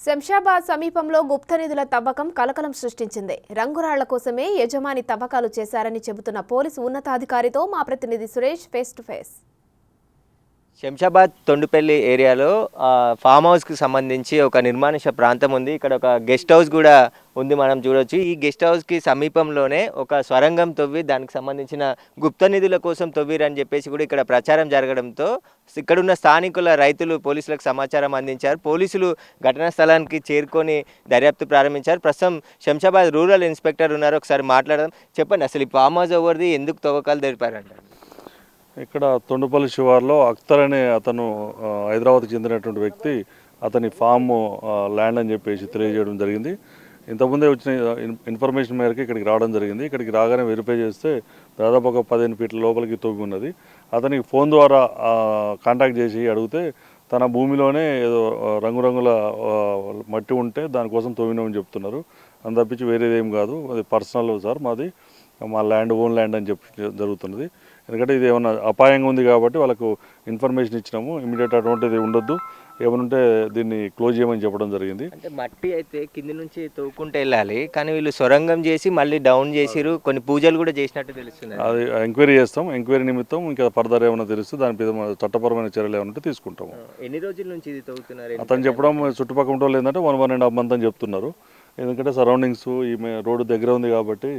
శంషాబాద్ సమీపంలో గుప్త నిధుల తవ్వకం కలకలం సృష్టించింది. రంగురాళ్ల కోసమే యజమాని తవ్వకాలు చేశారని చెబుతున్న పోలీసు ఉన్నతాధికారితో మా ప్రతినిధి Suresh face to face. Shamshabad Thondupally ఏరియాలో ఫామ్ హౌస్కి సంబంధించి ఒక నిర్మానుష ప్రాంతం ఉంది. ఇక్కడ ఒక గెస్ట్ హౌస్ కూడా ఉంది, మనం చూడొచ్చు. ఈ గెస్ట్ హౌస్కి సమీపంలోనే ఒక స్వరంగం తవ్వి దానికి సంబంధించిన గుప్త నిధుల కోసం తవ్విరని చెప్పేసి కూడా ఇక్కడ ప్రచారం జరగడంతో ఇక్కడున్న స్థానికుల రైతులు పోలీసులకు సమాచారం అందించారు. పోలీసులు ఘటనా స్థలానికి చేరుకొని దర్యాప్తు ప్రారంభించారు. ప్రస్తుతం శంషాబాద్ రూరల్ ఇన్స్పెక్టర్ ఉన్నారు, ఒకసారి మాట్లాడదాం. చెప్పండి, అసలు ఈ ఫామ్ హౌస్ ఎవరిది, ఎందుకు తవ్వకాలు జరిపారంటారు? ఇక్కడ తొండుపల్లి శివార్లో అఖ్తర్ అనే అతను హైదరాబాద్కి చెందినటువంటి వ్యక్తి అతని ఫామ్ ల్యాండ్ అని చెప్పేసి తెలియజేయడం జరిగింది. ఇంతకుముందే వచ్చిన ఇన్ఫర్మేషన్ మేరకు ఇక్కడికి రావడం జరిగింది. ఇక్కడికి రాగానే వెరిఫై చేస్తే దాదాపు ఒక 15 ఫీట్ల లోపలికి తవ్వి ఉన్నది. అతనికి ఫోన్ ద్వారా కాంటాక్ట్ చేసి అడిగితే తన భూమిలోనే ఏదో రంగురంగుల మట్టి ఉంటే దానికోసం తవ్వినామని చెప్తున్నారు. అని తప్పించి వేరేదేం కాదు, అది పర్సనల్ సార్, మాది మా ల్యాండ్ ఓన్ ల్యాండ్ అని చెప్పి జరుగుతున్నది. ఎందుకంటే ఇది ఏమన్నా అపాయంగా ఉంది కాబట్టి వాళ్ళకు ఇన్ఫర్మేషన్ ఇచ్చినాము. ఇమీడియట్ అటువంటిది ఉండొద్దు, ఏమనుంటే దీన్ని క్లోజ్ చేయమని చెప్పడం జరిగింది. అంటే మట్టి అయితే కింది నుంచి తవ్వుకుంటూ వెళ్ళాలి, కానీ వీళ్ళు సొరంగం చేసి మళ్ళీ డౌన్ చేసిరు, కొన్ని పూజలు కూడా చేసినట్టు తెలుస్తుంది. అది ఎంక్వైరీ చేస్తాం. ఎంక్వైరీ నిమిత్తం ఇంకా ఫర్దర్ ఏమైనా తెలుస్తే దాని మీద చట్టపరమైన చర్యలు ఏమైనా తీసుకుంటాము. ఎన్ని రోజుల నుంచి ఇది తవ్వుతున్నారు? అతను చెప్పడం చుట్టుపక్కల వాళ్ళు ఏంటంటే 1.5 month అని చెప్తున్నారు. ఎందుకంటే సరౌండింగ్స్ ఈ రోడ్డు దగ్గర ఉంది కాబట్టి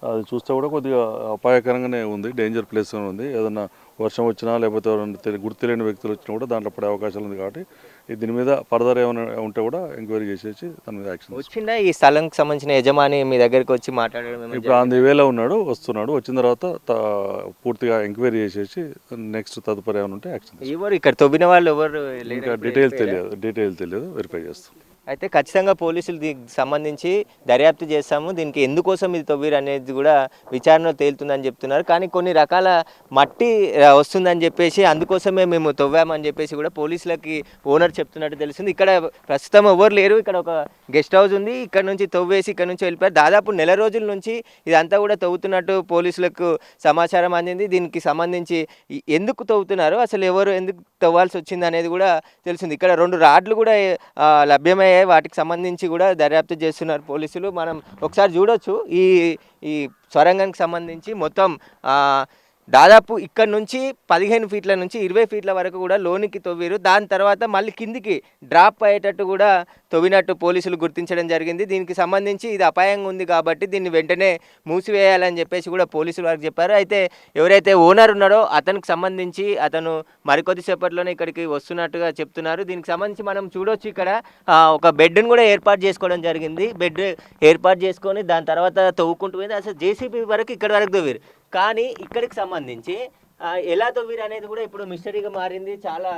అది చూస్తే కూడా కొద్దిగా అపాయకరంగానే ఉంది, డేంజర్ ప్లేస్గానే ఉంది. ఏదన్నా వర్షం వచ్చినా లేకపోతే ఎవరైనా గుర్తు తెలియని వ్యక్తులు వచ్చినా కూడా దాంట్లో పడే అవకాశాలు ఉంది కాబట్టి దీని మీద ఫర్దర్ ఏమైనా ఉంటే కూడా ఎంక్వైరీ చేసేసి దాని మీద యాక్షన్ వచ్చిందా. ఈ స్థలంకి సంబంధించిన యజమాని మీ దగ్గరికి వచ్చి మాట్లాడడం ఇప్పుడు ఆన్ ది వేలో ఉన్నాడు, వస్తున్నాడు. వచ్చిన తర్వాత పూర్తిగా ఎంక్వైరీ చేసేసి నెక్స్ట్ తదుపరి ఏమైనా ఉంటే యాక్షన్. ఎవరు ఇక్కడ తవ్విన వాళ్ళు ఎవరు? ఇంకా డీటెయిల్ తెలియదు, వెరిఫై చేస్తాం. అయితే ఖచ్చితంగా పోలీసులు దీనికి సంబంధించి దర్యాప్తు చేస్తాము, దీనికి ఎందుకోసం ఇది తవ్విరు అనేది కూడా విచారణలో తేలుతుందని చెప్తున్నారు. కానీ కొన్ని రకాల మట్టి వస్తుందని చెప్పేసి అందుకోసమే మేము తవ్వామని చెప్పేసి కూడా పోలీసులకి ఓనర్ చెప్తున్నట్టు తెలిసింది. ఇక్కడ ప్రస్తుతం ఎవరు లేరు, ఇక్కడ ఒక గెస్ట్ హౌస్ ఉంది, ఇక్కడ నుంచి తవ్వేసి ఇక్కడ నుంచి వెళ్ళిపోయారు. దాదాపు నెల రోజుల నుంచి ఇదంతా కూడా తవ్వుతున్నట్టు పోలీసులకు సమాచారం అందింది. దీనికి సంబంధించి ఎందుకు తవ్వుతున్నారు, అసలు ఎవరు ఎందుకు తవ్వాల్సి వచ్చింది అనేది కూడా తెలిసింది. ఇక్కడ 2 రాడ్లు కూడా లభ్యమయ్యాయి, వాటికి సంబంధించి కూడా దర్యాప్తు చేస్తున్నారు పోలీసులు. మనం ఒకసారి చూడొచ్చు, ఈ సొరంగానికి సంబంధించి మొత్తం దాదాపు ఇక్కడ నుంచి 15 ఫీట్ల నుంచి 20 ఫీట్ల వరకు కూడా లోనికి తవ్విరు. దాని తర్వాత మళ్ళీ కిందికి డ్రాప్ అయ్యేటట్టు కూడా తవ్వినట్టు పోలీసులు గుర్తించడం జరిగింది. దీనికి సంబంధించి ఇది అపాయంగా ఉంది కాబట్టి దీన్ని వెంటనే మూసివేయాలని చెప్పేసి కూడా పోలీసులు వారికి చెప్పారు. అయితే ఎవరైతే ఓనర్ ఉన్నాడో అతనికి సంబంధించి అతను మరికొద్ది సేపట్లోనే ఇక్కడికి వస్తున్నట్టుగా చెప్తున్నారు. దీనికి సంబంధించి మనం చూడొచ్చు, ఇక్కడ ఒక బెడ్ను కూడా ఏర్పాటు చేసుకోవడం జరిగింది. బెడ్ ఏర్పాటు చేసుకొని దాని తర్వాత తవ్వుకుంటూ పోయింది. అసలు జేసీబీ వరకు ఇక్కడ వరకు తవ్విరు, కానీ ఇక్కడికి సంబంధించి ఎలా తవ్విరు అనేది కూడా ఇప్పుడు మిస్టరీగా మారింది. చాలా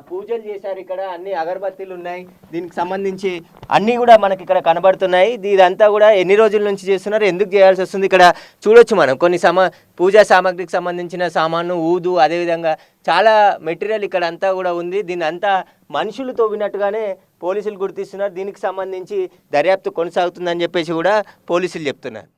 పూజలు చేశారు, ఇక్కడ అన్ని అగరబత్తీలు ఉన్నాయి, దీనికి సంబంధించి అన్నీ కూడా మనకి ఇక్కడ కనబడుతున్నాయి. ఇదంతా కూడా ఎన్ని రోజుల నుంచి చేస్తున్నారు, ఎందుకు చేయాల్సి వస్తుంది? ఇక్కడ చూడొచ్చు మనం కొన్ని పూజా సామాగ్రికి సంబంధించిన సామాను, ఊదు, అదేవిధంగా చాలా మెటీరియల్ ఇక్కడ అంతా కూడా ఉంది. దీన్ని అంతా మనుషులు తవ్వినట్టుగానే పోలీసులు గుర్తిస్తున్నారు. దీనికి సంబంధించి దర్యాప్తు కొనసాగుతుందని చెప్పేసి కూడా పోలీసులు చెప్తున్నారు.